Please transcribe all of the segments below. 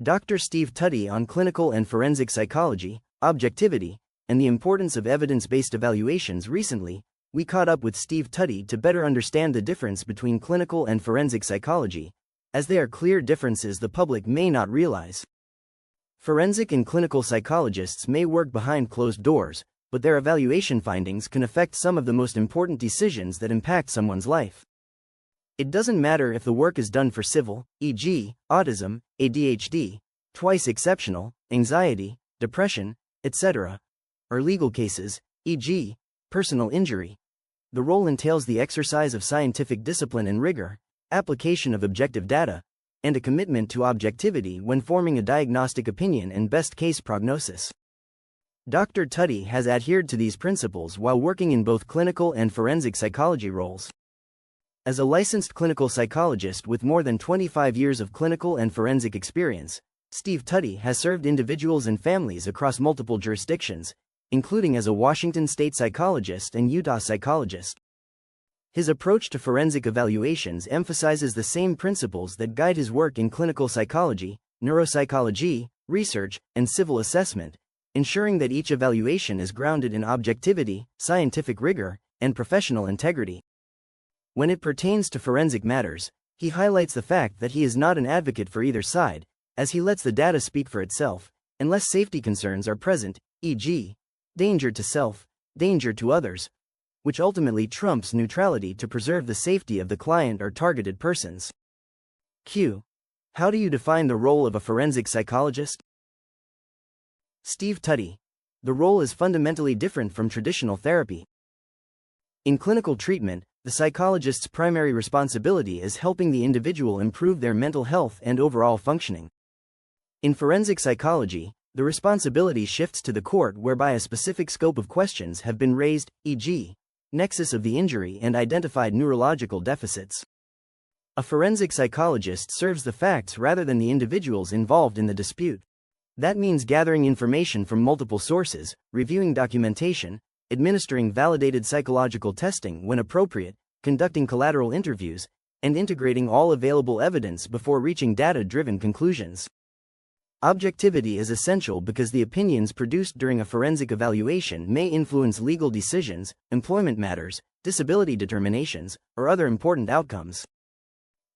Dr. Steve Tutty on clinical and forensic psychology, objectivity, and the importance of evidence-based evaluations. Recently, we caught up with Steve Tutty to better understand the difference between clinical and forensic psychology, as they are clear differences the public may not realize. Forensic and clinical psychologists may work behind closed doors, but their evaluation findings can affect some of the most important decisions that impact someone's life. It doesn't matter if the work is done for civil, e.g., autism, ADHD, twice exceptional, anxiety, depression, etc., or legal cases, e.g., personal injury. The role entails the exercise of scientific discipline and rigor, application of objective data, and a commitment to objectivity when forming a diagnostic opinion and best-case prognosis. Dr. Tutty has adhered to these principles while working in both clinical and forensic psychology roles. As a licensed clinical psychologist with more than 25 years of clinical and forensic experience, Steve Tutty has served individuals and families across multiple jurisdictions, including as a Washington state psychologist and Utah psychologist. His approach to forensic evaluations emphasizes the same principles that guide his work in clinical psychology, neuropsychology, research, and civil assessment, ensuring that each evaluation is grounded in objectivity, scientific rigor, and professional integrity. When it pertains to forensic matters, he highlights the fact that he is not an advocate for either side, as he lets the data speak for itself, unless safety concerns are present, e.g., danger to self, danger to others, which ultimately trumps neutrality to preserve the safety of the client or targeted persons. Q. How do you define the role of a forensic psychologist? Steve Tutty. The role is fundamentally different from traditional therapy. In clinical treatment, the psychologist's primary responsibility is helping the individual improve their mental health and overall functioning. In forensic psychology, the responsibility shifts to the court, whereby a specific scope of questions have been raised, e.g., nexus of the injury and identified neurological deficits. A forensic psychologist serves the facts rather than the individuals involved in the dispute. That means gathering information from multiple sources, reviewing documentation, administering validated psychological testing when appropriate, conducting collateral interviews, and integrating all available evidence before reaching data-driven conclusions. Objectivity is essential because the opinions produced during a forensic evaluation may influence legal decisions, employment matters, disability determinations, or other important outcomes.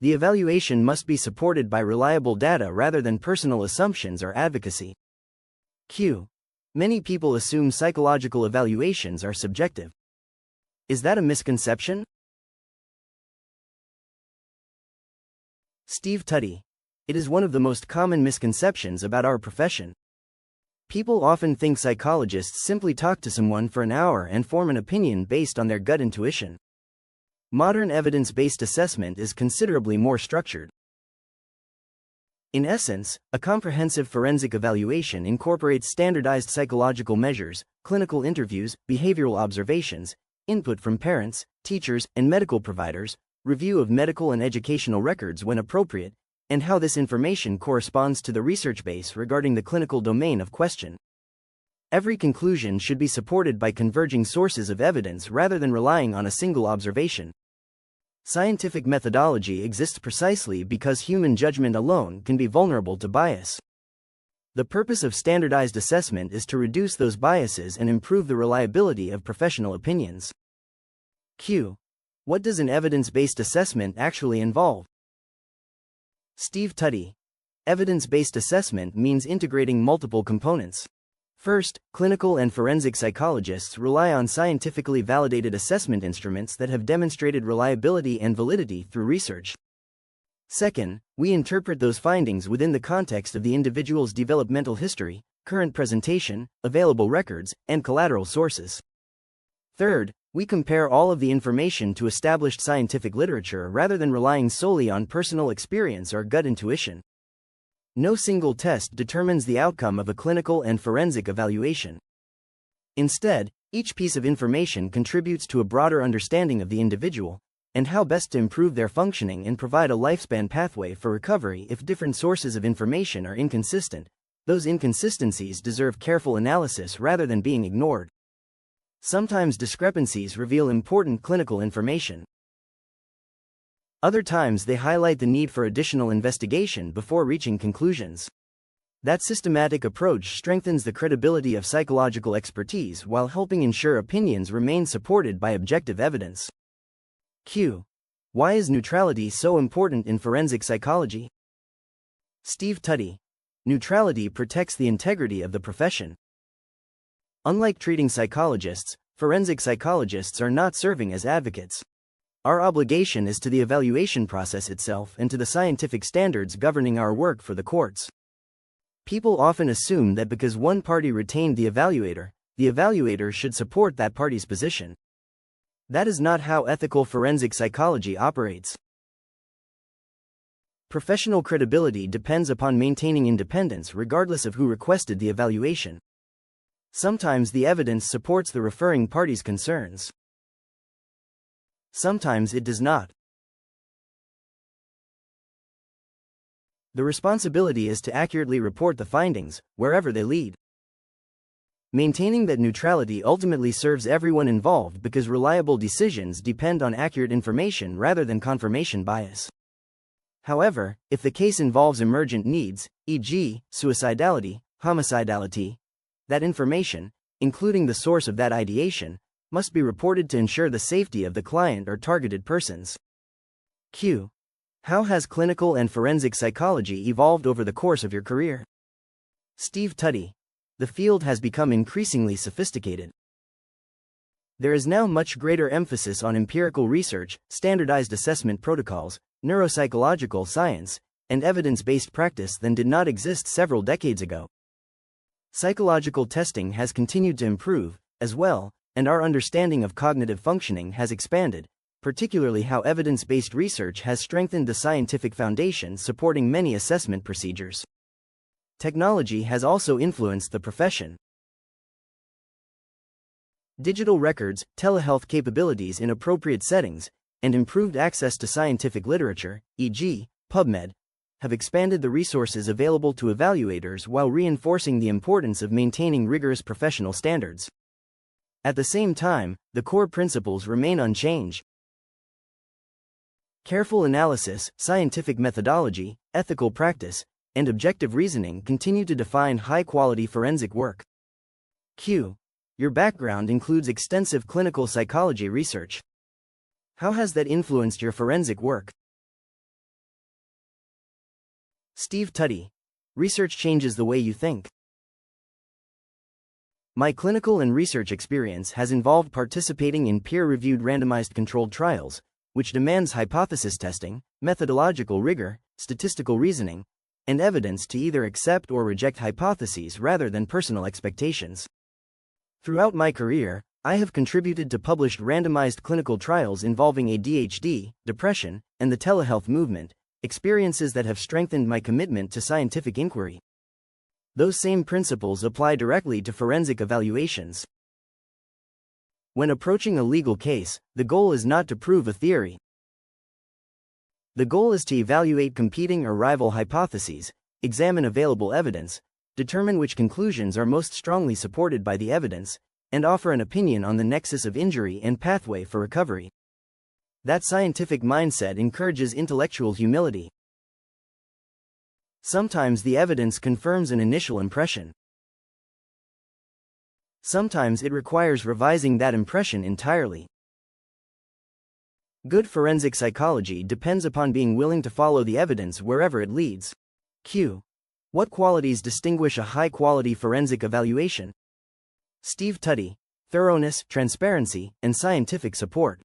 The evaluation must be supported by reliable data rather than personal assumptions or advocacy. Q. Many people assume psychological evaluations are subjective. Is that a misconception? Steve Tutty. It is one of the most common misconceptions about our profession. People often think psychologists simply talk to someone for an hour and form an opinion based on their gut intuition. Modern evidence-based assessment is considerably more structured. In essence, a comprehensive forensic evaluation incorporates standardized psychological measures, clinical interviews, behavioral observations, input from parents, teachers, and medical providers, review of medical and educational records when appropriate, and how this information corresponds to the research base regarding the clinical domain of question. Every conclusion should be supported by converging sources of evidence rather than relying on a single observation. Scientific methodology exists precisely because human judgment alone can be vulnerable to bias. The purpose of standardized assessment is to reduce those biases and improve the reliability of professional opinions. Q. What does an evidence-based assessment actually involve? Steve Tutty. Evidence-based assessment means integrating multiple components. First, clinical and forensic psychologists rely on scientifically validated assessment instruments that have demonstrated reliability and validity through research. Second, we interpret those findings within the context of the individual's developmental history, current presentation, available records, and collateral sources. Third, we compare all of the information to established scientific literature rather than relying solely on personal experience or gut intuition. No single test determines the outcome of a clinical and forensic evaluation. Instead, each piece of information contributes to a broader understanding of the individual and how best to improve their functioning and provide a lifespan pathway for recovery. If different sources of information are inconsistent, those inconsistencies deserve careful analysis rather than being ignored. Sometimes discrepancies reveal important clinical information. Other times they highlight the need for additional investigation before reaching conclusions. That systematic approach strengthens the credibility of psychological expertise while helping ensure opinions remain supported by objective evidence. Q. Why is neutrality so important in forensic psychology? Steve Tutty. Neutrality protects the integrity of the profession. Unlike treating psychologists, forensic psychologists are not serving as advocates. Our obligation is to the evaluation process itself and to the scientific standards governing our work for the courts. People often assume that because one party retained the evaluator should support that party's position. That is not how ethical forensic psychology operates. Professional credibility depends upon maintaining independence regardless of who requested the evaluation. Sometimes the evidence supports the referring party's concerns. Sometimes it does not. The responsibility is to accurately report the findings, wherever they lead. Maintaining that neutrality ultimately serves everyone involved because reliable decisions depend on accurate information rather than confirmation bias. However, if the case involves emergent needs, e.g., suicidality, homicidality, that information, including the source of that ideation, must be reported to ensure the safety of the client or targeted persons. Q. How has clinical and forensic psychology evolved over the course of your career? Steve Tutty. The field has become increasingly sophisticated. There is now much greater emphasis on empirical research, standardized assessment protocols, neuropsychological science, and evidence-based practice than did not exist several decades ago. Psychological testing has continued to improve, as well, and our understanding of cognitive functioning has expanded, particularly how evidence-based research has strengthened the scientific foundation supporting many assessment procedures. Technology has also influenced the profession. Digital records, telehealth capabilities in appropriate settings, and improved access to scientific literature, e.g., PubMed, have expanded the resources available to evaluators while reinforcing the importance of maintaining rigorous professional standards. At the same time, the core principles remain unchanged. Careful analysis, scientific methodology, ethical practice, and objective reasoning continue to define high-quality forensic work. Q. Your background includes extensive clinical psychology research. How has that influenced your forensic work? Steve Tutty. Research changes the way you think. My clinical and research experience has involved participating in peer-reviewed randomized controlled trials, which demands hypothesis testing, methodological rigor, statistical reasoning, and evidence to either accept or reject hypotheses rather than personal expectations. Throughout my career, I have contributed to published randomized clinical trials involving ADHD, depression, and the telehealth movement, experiences that have strengthened my commitment to scientific inquiry. Those same principles apply directly to forensic evaluations. When approaching a legal case, the goal is not to prove a theory. The goal is to evaluate competing or rival hypotheses, examine available evidence, determine which conclusions are most strongly supported by the evidence, and offer an opinion on the nexus of injury and pathway for recovery. That scientific mindset encourages intellectual humility. Sometimes the evidence confirms an initial impression. Sometimes it requires revising that impression entirely. Good forensic psychology depends upon being willing to follow the evidence wherever it leads. Q. What qualities distinguish a high-quality forensic evaluation? Steve Tutty. Thoroughness, transparency, and scientific support.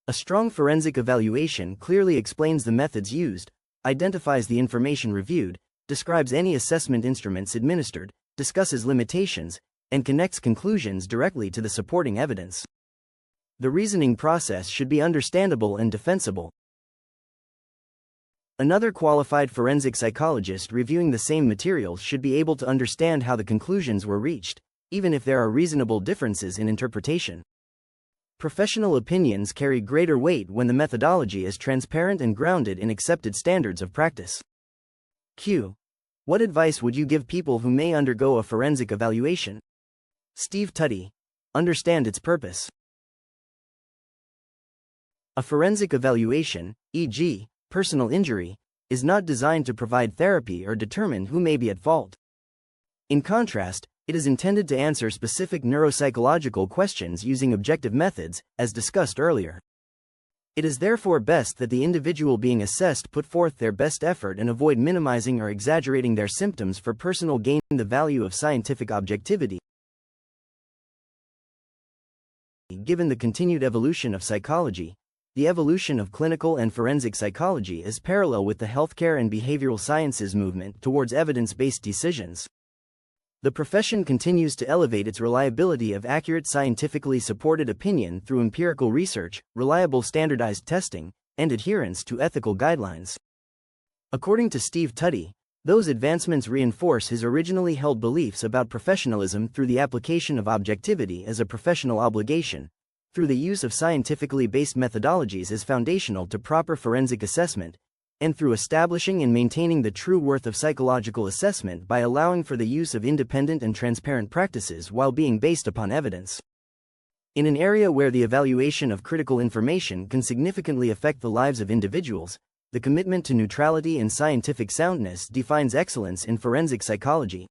A strong forensic evaluation clearly explains the methods used, identifies the information reviewed, describes any assessment instruments administered, discusses limitations, and connects conclusions directly to the supporting evidence. The reasoning process should be understandable and defensible. Another qualified forensic psychologist reviewing the same materials should be able to understand how the conclusions were reached, even if there are reasonable differences in interpretation. Professional opinions carry greater weight when the methodology is transparent and grounded in accepted standards of practice. Q. What advice would you give people who may undergo a forensic evaluation? Steve Tutty. Understand its purpose. A forensic evaluation, e.g., personal injury, is not designed to provide therapy or determine who may be at fault. In contrast, it is intended to answer specific neuropsychological questions using objective methods, as discussed earlier. It is therefore best that the individual being assessed put forth their best effort and avoid minimizing or exaggerating their symptoms for personal gain. The value of scientific objectivity. Given the continued evolution of psychology, the evolution of clinical and forensic psychology is parallel with the healthcare and behavioral sciences movement towards evidence-based decisions. The profession continues to elevate its reliability of accurate scientifically supported opinion through empirical research, reliable standardized testing, and adherence to ethical guidelines. According to Steve Tutty, those advancements reinforce his originally held beliefs about professionalism through the application of objectivity as a professional obligation, through the use of scientifically based methodologies as foundational to proper forensic assessment, and through establishing and maintaining the true worth of psychological assessment by allowing for the use of independent and transparent practices while being based upon evidence. In an area where the evaluation of critical information can significantly affect the lives of individuals, the commitment to neutrality and scientific soundness defines excellence in forensic psychology.